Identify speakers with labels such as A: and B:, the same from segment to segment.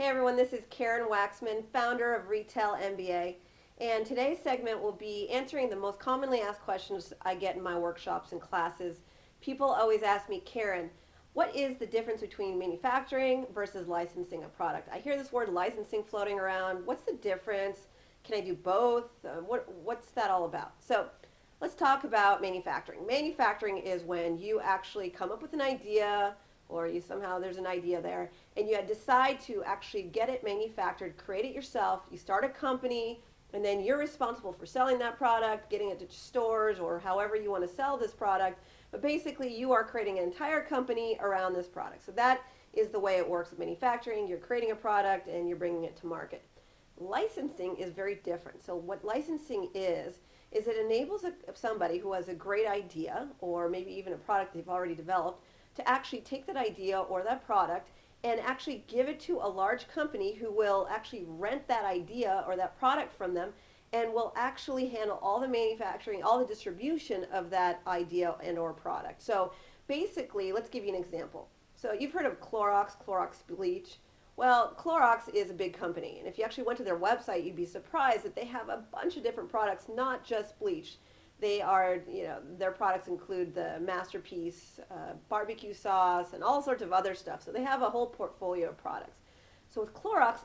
A: Hey everyone, this is Karen Waksman, founder of Retail MBA, and today's segment will be answering the most commonly asked questions I get in my workshops and classes. People always ask me, Karen, what is the difference between manufacturing versus licensing a product? I hear this word licensing floating around. What's the difference? Can I do both? What's that all about? So let's talk about manufacturing. Manufacturing is when you actually come up with an idea, or you somehow there's an idea there, and you decide to actually get it manufactured, create it yourself. You start a company, and then you're responsible for selling that product, getting it to stores, or however you want to sell this product. But basically, you are creating an entire company around this product. So that is the way it works with manufacturing. You're creating a product, and you're bringing it to market. Licensing is very different. So what licensing is it enables somebody who has a great idea, or maybe even a product they've already developed, to actually take that idea or that product and actually give it to a large company who will actually rent that idea or that product from them and will actually handle all the manufacturing, all the distribution of that idea and or product. So basically, let's give you an example. So you've heard of Clorox bleach. Well, Clorox is a big company, and if you actually went to their website, you'd be surprised that they have a bunch of different products, not just bleach. They are, their products include the Masterpiece barbecue sauce and all sorts of other stuff. So they have a whole portfolio of products. So with Clorox,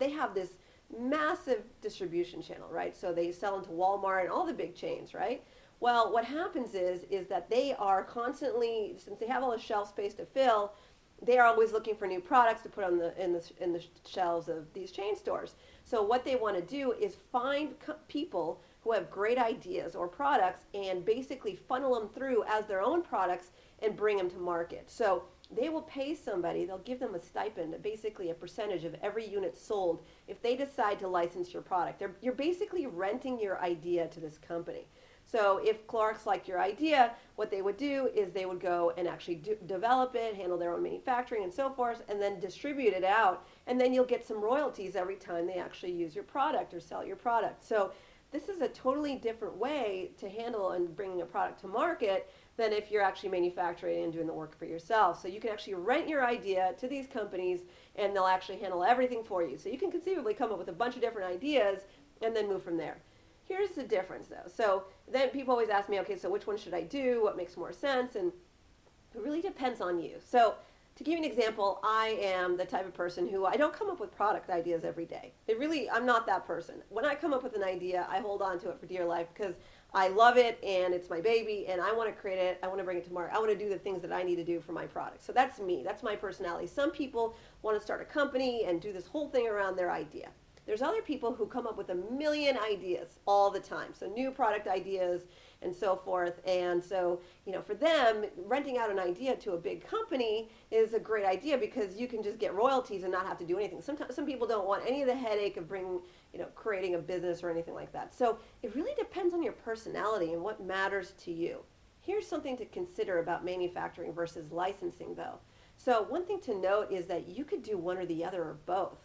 A: they have this massive distribution channel, right? So they sell into Walmart and all the big chains, right? Well, what happens is that they are constantly, since they have all the shelf space to fill, they are always looking for new products to put on in the shelves of these chain stores. So what they want to do is find people who have great ideas or products and basically funnel them through as their own products and bring them to market. So they will pay somebody, they'll give them a stipend, basically a percentage of every unit sold if they decide to license your product. You're basically renting your idea to this company. So if Clorox liked your idea, what they would do is they would go and actually develop it, handle their own manufacturing and so forth, and then distribute it out. And then you'll get some royalties every time they actually use your product or sell your product. So this is a totally different way to handle and bringing a product to market than if you're actually manufacturing and doing the work for yourself. So you can actually rent your idea to these companies and they'll actually handle everything for you. So you can conceivably come up with a bunch of different ideas and then move from there. Here's the difference though. So then people always ask me, okay, so which one should I do? What makes more sense? And it really depends on you. So to give you an example, I am the type of person who I don't come up with product ideas every day. I'm not that person. When I come up with an idea, I hold on to it for dear life because I love it and it's my baby and I want to create it. I want to bring it to market. I want to do the things that I need to do for my product. So that's me. That's my personality. Some people want to start a company and do this whole thing around their idea. There's other people who come up with a million ideas all the time. So new product ideas and so forth. And so, for them, renting out an idea to a big company is a great idea because you can just get royalties and not have to do anything. Sometimes some people don't want any of the headache of creating a business or anything like that. So it really depends on your personality and what matters to you. Here's something to consider about manufacturing versus licensing though. So one thing to note is that you could do one or the other or both.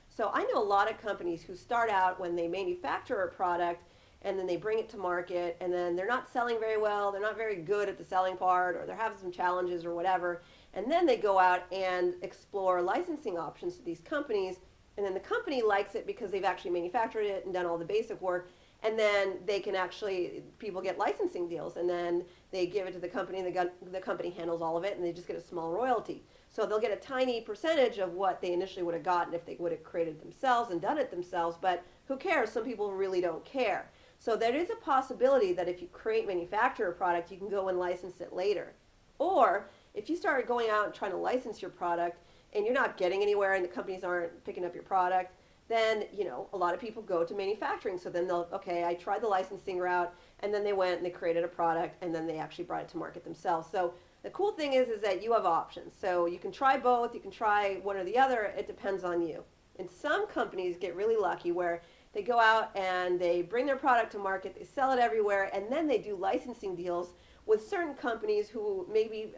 A: So I know a lot of companies who start out when they manufacture a product and then they bring it to market and then they're not selling very well, they're not very good at the selling part, or they're having some challenges or whatever, and then they go out and explore licensing options to these companies, and then the company likes it because they've actually manufactured it and done all the basic work, and then people get licensing deals, and then they give it to the company, and the company handles all of it, and they just get a small royalty. So they'll get a tiny percentage of what they initially would have gotten if they would have created it themselves and done it themselves, but who cares? Some people really don't care. So there is a possibility that if you manufacture a product, you can go and license it later. Or if you start going out and trying to license your product and you're not getting anywhere and the companies aren't picking up your product, then, a lot of people go to manufacturing. So then I tried the licensing route, and then they went and they created a product, and then they actually brought it to market themselves. So the cool thing is that you have options. So you can try both, you can try one or the other, it depends on you. And some companies get really lucky where they go out and they bring their product to market, they sell it everywhere, and then they do licensing deals with certain companies who maybe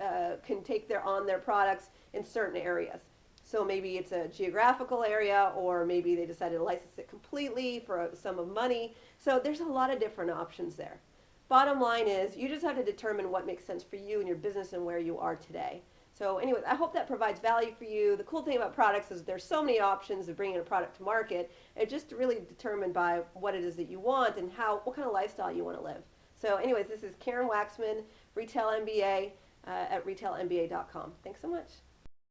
A: can take on their products in certain areas. So maybe it's a geographical area, or maybe they decided to license it completely for a sum of money. So there's a lot of different options there. Bottom line is, you just have to determine what makes sense for you and your business and where you are today. So anyways, I hope that provides value for you. The cool thing about products is there's so many options of bringing a product to market. It's just really determined by what it is that you want and what kind of lifestyle you want to live. So anyways, this is Karen Waksman, Retail MBA at retailmba.com. Thanks so much.